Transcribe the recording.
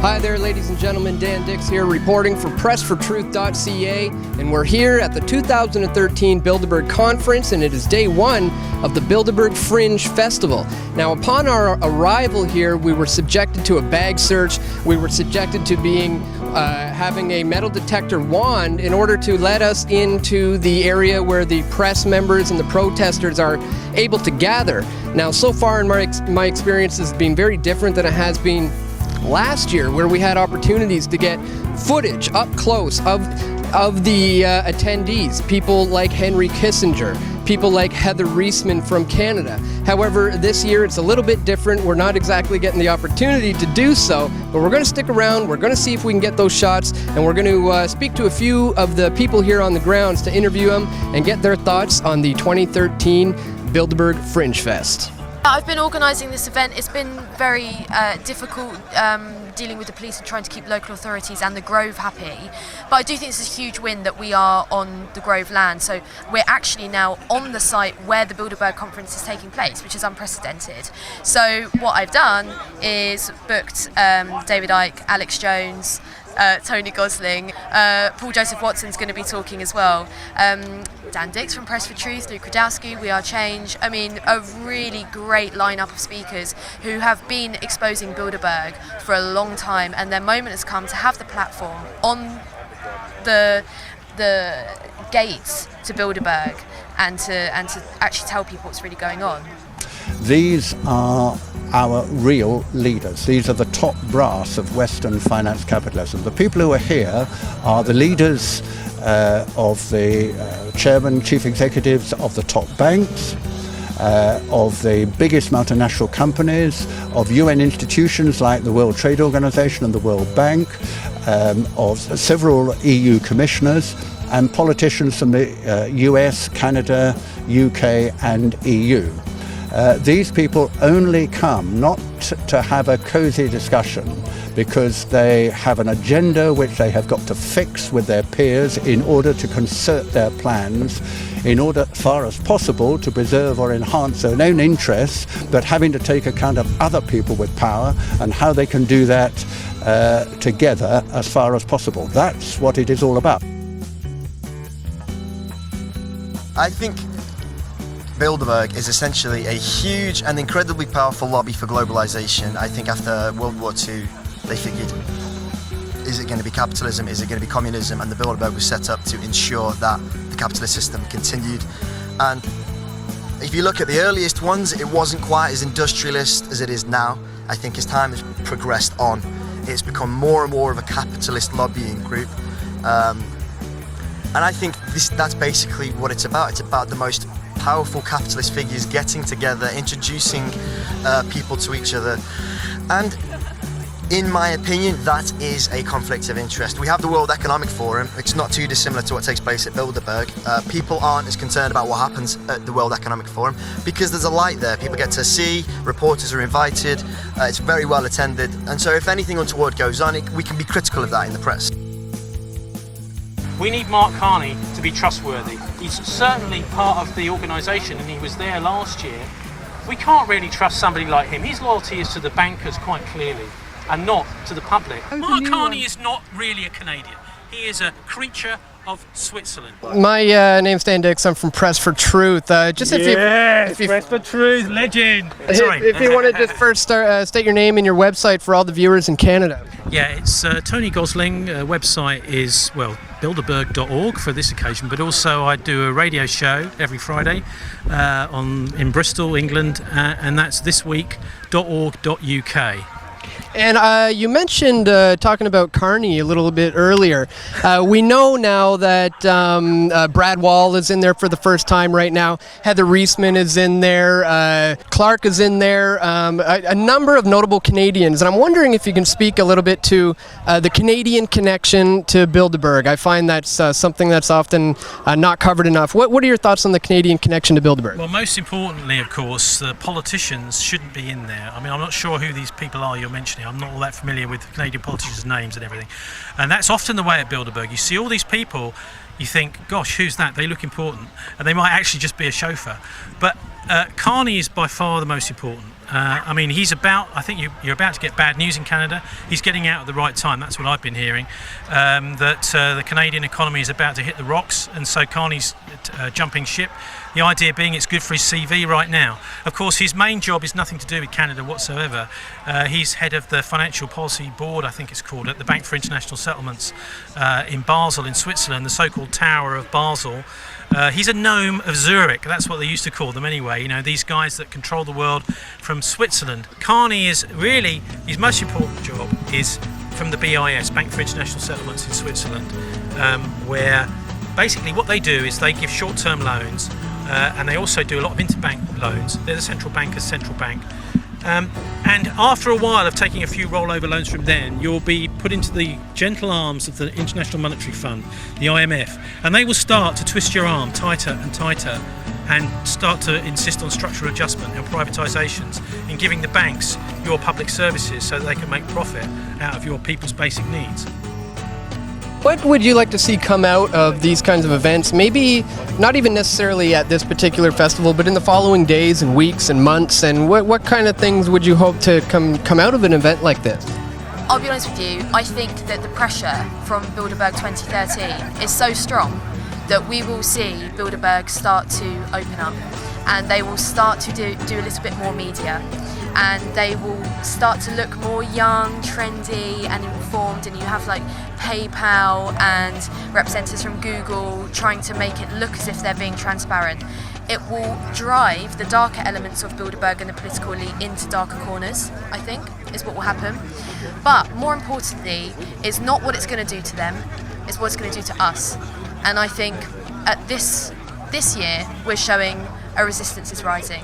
Hi there, ladies and gentlemen. Dan Dix here, reporting for PressForTruth.ca, and we're here at the 2013 Bilderberg Conference, and it is day one of the Bilderberg Fringe Festival. Now, upon our arrival here, we were subjected to a bag search. We were subjected to having a metal detector wand in order to let us into the area where the press members and the protesters are able to gather. Now, so far in my experience has been very different than it has been last year, where we had opportunities to get footage up close of the attendees, people like Henry Kissinger, people like Heather Reisman from Canada. However, this year it's a little bit different. We're not exactly getting the opportunity to do so, but we're going to stick around. We're going to see if we can get those shots, and we're going to speak to a few of the people here on the grounds to interview them and get their thoughts on the 2013 Bilderberg Fringe Fest. I've been organising this event. It's been very difficult dealing with the police and trying to keep local authorities and the Grove happy. But I do think it's a huge win that we are on the Grove land. So we're actually now on the site where the Bilderberg conference is taking place, which is unprecedented. So what I've done is booked David Icke, Alex Jones, Tony Gosling, Paul Joseph Watson's going to be talking as well. Dan Dix from Press for Truth, Luke Radowski, We Are Change. I mean, a really great lineup of speakers who have been exposing Bilderberg for a long time, and their moment has come to have the platform on the gates to Bilderberg and to actually tell people what's really going on. These are our real leaders. These are the top brass of Western finance capitalism. The people who are here are the leaders of the chairman, chief executives of the top banks, of the biggest multinational companies, of UN institutions like the World Trade Organization and the World Bank, of several EU commissioners, and politicians from the US, Canada, UK and EU. These people only come not to have a cosy discussion because they have an agenda which they have got to fix with their peers in order to concert their plans, in order, as far as possible, to preserve or enhance their own interests, but having to take account of other people with power and how they can do that together as far as possible. That's what it is all about. I think Bilderberg is essentially a huge and incredibly powerful lobby for globalization. I think after World War II, they figured, is it going to be capitalism, is it going to be communism? And the Bilderberg was set up to ensure that the capitalist system continued. And if you look at the earliest ones, it wasn't quite as industrialist as it is now. I think as time has progressed on, it's become more and more of a capitalist lobbying group. And I think that's basically what it's about. It's about the most powerful capitalist figures getting together, introducing people to each other. And in my opinion, that is a conflict of interest. We have the World Economic Forum. It's not too dissimilar to what takes place at Bilderberg. People aren't as concerned about what happens at the World Economic Forum because there's a light there. People get to see, reporters are invited, it's very well attended. And so if anything untoward goes on, we can be critical of that in the press. We need Mark Carney to be trustworthy. He's certainly part of the organisation and he was there last year. We can't really trust somebody like him. His loyalty is to the bankers quite clearly and not to the public. Mark Carney is not really a Canadian. He is a creature of Switzerland. My name's Dan Dix. I'm from Press for Truth. Press for Truth, legend. Sorry. If you want to just first state your name and your website for all the viewers in Canada. Yeah, it's Tony Gosling. Website is, bilderberg.org for this occasion, but also I do a radio show every Friday in Bristol, England, and that's thisweek.org.uk. And you mentioned talking about Carney a little bit earlier. We know now that Brad Wall is in there for the first time right now. Heather Reisman is in there. Clark is in there. A number of notable Canadians. And I'm wondering if you can speak a little bit to the Canadian connection to Bilderberg. I find that's something that's often not covered enough. What are your thoughts on the Canadian connection to Bilderberg? Well, most importantly, of course, the politicians shouldn't be in there. I mean, I'm not sure who these people are you're mentioning. I'm not all that familiar with Canadian politicians' names and everything. And that's often the way at Bilderberg. You see all these people, you think, gosh, who's that? They look important. And they might actually just be a chauffeur. But Carney is by far the most important. I mean, I think you're about to get bad news in Canada. He's getting out at the right time. That's what I've been hearing. That the Canadian economy is about to hit the rocks, and so Carney's jumping ship. The idea being it's good for his CV right now. Of course, his main job is nothing to do with Canada whatsoever. He's head of the Financial Policy Board, I think it's called, at the Bank for International Settlements in Basel in Switzerland, the so-called Tower of Basel. He's a gnome of Zurich, that's what they used to call them anyway, you know, these guys that control the world from Switzerland. Carney is really, his most important job is from the BIS, Bank for International Settlements in Switzerland, where basically what they do is they give short-term loans, and they also do a lot of interbank loans. They're the central banker's central bank. And after a while of taking a few rollover loans from them, you'll be put into the gentle arms of the International Monetary Fund, the IMF, and they will start to twist your arm tighter and tighter and start to insist on structural adjustment and privatisations in giving the banks your public services so that they can make profit out of your people's basic needs. What would you like to see come out of these kinds of events? Maybe not even necessarily at this particular festival, but in the following days and weeks and months. And what kind of things would you hope to come out of an event like this? I'll be honest with you, I think that the pressure from Bilderberg 2013 is so strong that we will see Bilderberg start to open up, and they will start to do a little bit more media, and they will start to look more young, trendy and informed, and you have like PayPal and representatives from Google trying to make it look as if they're being transparent. It will drive the darker elements of Bilderberg and the political elite into darker corners, I think, is what will happen. But more importantly, it's not what it's going to do to them, it's what it's going to do to us. And I think at this year, we're showing a resistance is rising.